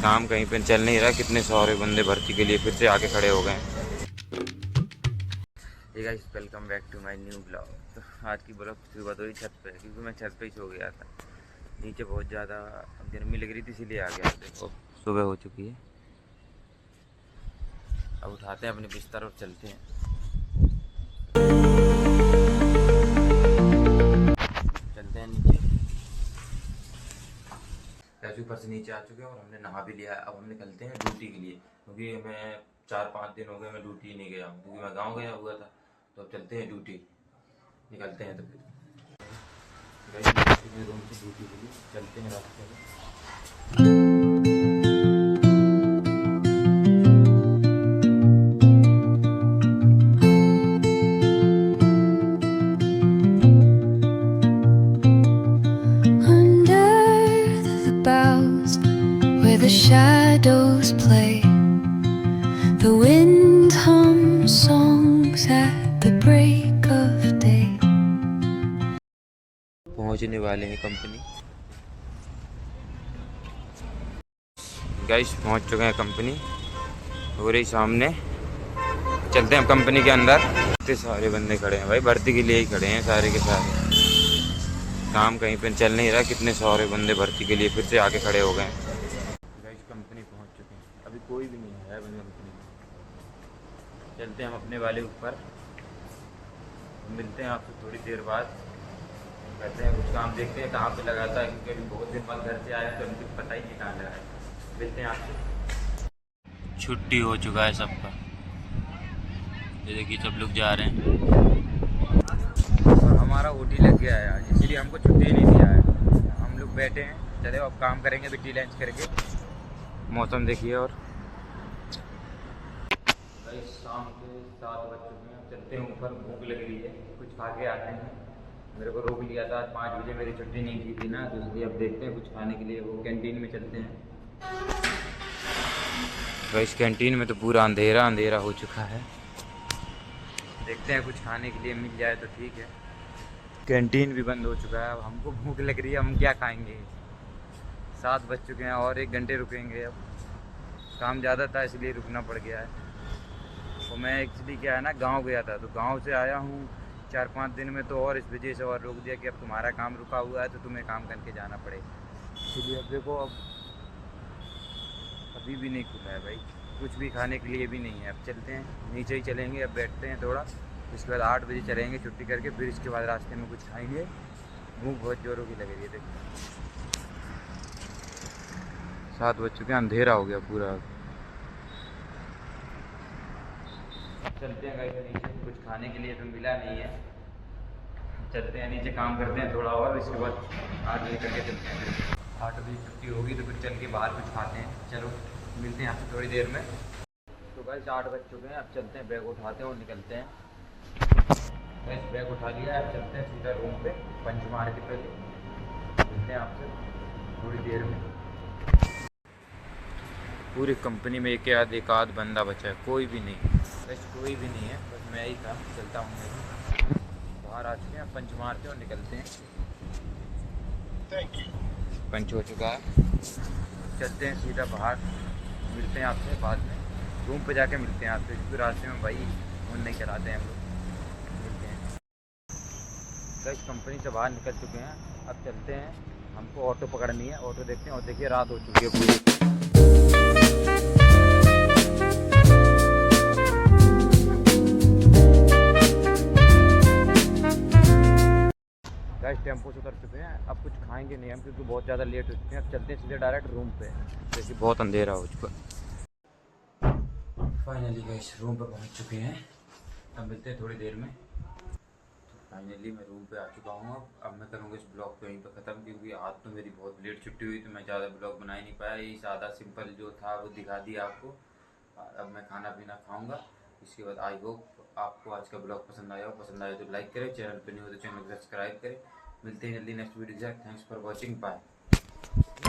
काम कहीं पे चल नहीं रहा, कितने सारे बंदे भर्ती के लिए फिर से आके खड़े हो गए। Hey guys, welcome back to my new blog. तो आज की ब्लॉग सुबह तो ही छत पे है, क्योंकि मैं छत पे ही सो गया था। नीचे बहुत ज़्यादा गर्मी लग रही थी, इसीलिए आ गया। देखो सुबह हो चुकी है, अब उठाते हैं अपने बिस्तर और चलते हैं। चलते हैं नीचे। कैसे ऊपर से नीचे आ चुके हैं और हमने नहा भी लिया है। अब हम निकलते हैं ड्यूटी के लिए, क्योंकि मैं 4-5 दिन हो गए मैं ड्यूटी नहीं गया हूँ, क्योंकि मैं गाँव गया हुआ था। तो अब चलते हैं ड्यूटी, निकलते हैं। तो फिर रूम से ड्यूटी के लिए चलते हैं रास्ते में। The shadows play, the wind hums songs at the break of day. पहुंचने वाले हैं कंपनी। गाइस पहुंच चुके हैं कंपनी, हो रही सामने। चलते हैं कंपनी के अंदर। इतने सारे बंदे खड़े हैं भाई, भर्ती के लिए ही खड़े हैं सारे के सारे। काम कहीं पे चल नहीं रहा, कितने सारे बंदे भर्ती के लिए फिर से आके खड़े हो गए। गाइस कंपनी पहुंच चुके हैं, अभी कोई भी नहीं आया बंदे कंपनी में। चलते हैं हम अपने वाले ऊपर, मिलते हैं आपसे थोड़ी देर बाद। कहते हैं कुछ काम देखते हैं कहाँ पे लगाता है, क्योंकि अभी बहुत दिन बाद घर से आया तो अभी कुछ पता ही नहीं कहाँ लगा है। मिलते हैं आपसे। छुट्टी हो चुका है सबका, ये देखिए सब लोग जा रहे हैं। और हमारा ओटी लग गया है आज, इसीलिए हमको छुट्टी नहीं दिया है। हम लोग बैठे हैं, चले अब काम करेंगे बिटी लंच करके। मौसम देखिए। और भाई शाम के 7 बज चुके हैं, चलते हैं ऊपर। भूख लग रही है, कुछ खा के आते हैं। मेरे को रोक लिया था, 5 बजे मेरी छुट्टी नहीं की थी ना, तो इसलिए अब देखते हैं कुछ खाने के लिए। वो कैंटीन में चलते हैं। तो इस कैंटीन में तो पूरा अंधेरा अंधेरा हो चुका है। देखते हैं कुछ खाने के लिए मिल जाए तो ठीक है। कैंटीन भी बंद हो चुका है। अब हमको भूख लग रही है, हम क्या खाएंगे। 7 बज चुके हैं और 1 घंटे रुकेंगे। अब काम ज़्यादा था इसलिए रुकना पड़ गया है। तो मैं एक्चुअली क्या है ना, गांव गया था, तो गांव से आया हूँ 4-5 दिन में, तो और इस वजह से और रोक दिया कि अब तुम्हारा काम रुका हुआ है तो तुम्हें काम करके जाना पड़ेगा। इसलिए अब देखो, अब अभी भी नहीं खुला है भाई, कुछ भी खाने के लिए भी नहीं है। अब चलते हैं नीचे ही चलेंगे, अब बैठते हैं थोड़ा। इसके बाद 8 बजे चलेंगे छुट्टी करके, फिर इसके बाद रास्ते में कुछ खाएंगे। भूख बहुत जोरों की लग रही है। देखो 7 बज चुके हैं, अंधेरा हो गया पूरा। चलते हैं गाइस नीचे, कुछ खाने के लिए तो मिला नहीं है। चलते हैं नीचे, काम करते हैं थोड़ा और, इसके बाद 8 बजे करके चलते हैं। फिर 8 बजे छुट्टी होगी तो फिर चल के बाहर कुछ खाते हैं। चलो मिलते हैं आपसे थोड़ी देर में। तो गाइस 8 बज चुके हैं, अब चलते हैं, बैग उठाते हैं और निकलते हैं। गाइस बैग उठा लिया है, अब चलते हैं सीधा रूम पे, पंच मार के पहले। मिलते हैं आपसे थोड़ी देर में। पूरी कंपनी में एक आध बंदा बचा है, कोई भी नहीं। बस कोई भी नहीं है, बस मैं ही था। चलता हूँ मैं भी। बाहर आ चुके हैं, पंच मारते हैं और निकलते हैं। पंच हो चुका है, चलते हैं सीधा बाहर। मिलते हैं आपसे बाद में, रूम पे जाके मिलते हैं आपसे, क्योंकि रास्ते में भाई फोन नहीं चलाते हैं हम लोग। मिलते हैं। बस कंपनी से बाहर निकल चुके हैं, अब चलते हैं। हमको ऑटो पकड़नी है, ऑटो देखते हैं। और देखिए रात हो चुकी है पूरी। गाइस टेम्पो से उतर चुके हैं, अब कुछ खाएंगे नहीं हम, क्योंकि बहुत ज़्यादा लेट हो चुके हैं। अब चलते हैं सीधे डायरेक्ट रूम पे, जैसे बहुत अंधेरा हो चुका है। फाइनली गाइस रूम पे पहुंच चुके हैं, अब मिलते हैं थोड़ी देर में। फाइनली मैं रूम पे आ चुका हूँ। अब मैं करूँगा इस ब्लॉग को यहीं पर ख़त्म, क्योंकि आज तो मेरी बहुत लेट छुट्टी हुई, तो मैं ज़्यादा ब्लॉग बना ही नहीं पाया। यही सादा सिंपल जो था वो दिखा दिया आपको। अब मैं खाना पीना खाऊँगा, इसके बाद आई होप आपको आज का ब्लॉग पसंद आया हो। पसंद आया तो लाइक करें, चैनल पर नहीं हो तो चैनल को सब्सक्राइब करें। मिलते हैं जल्दी नेक्स्ट वीडियो के साथ। Thanks for watching, bye.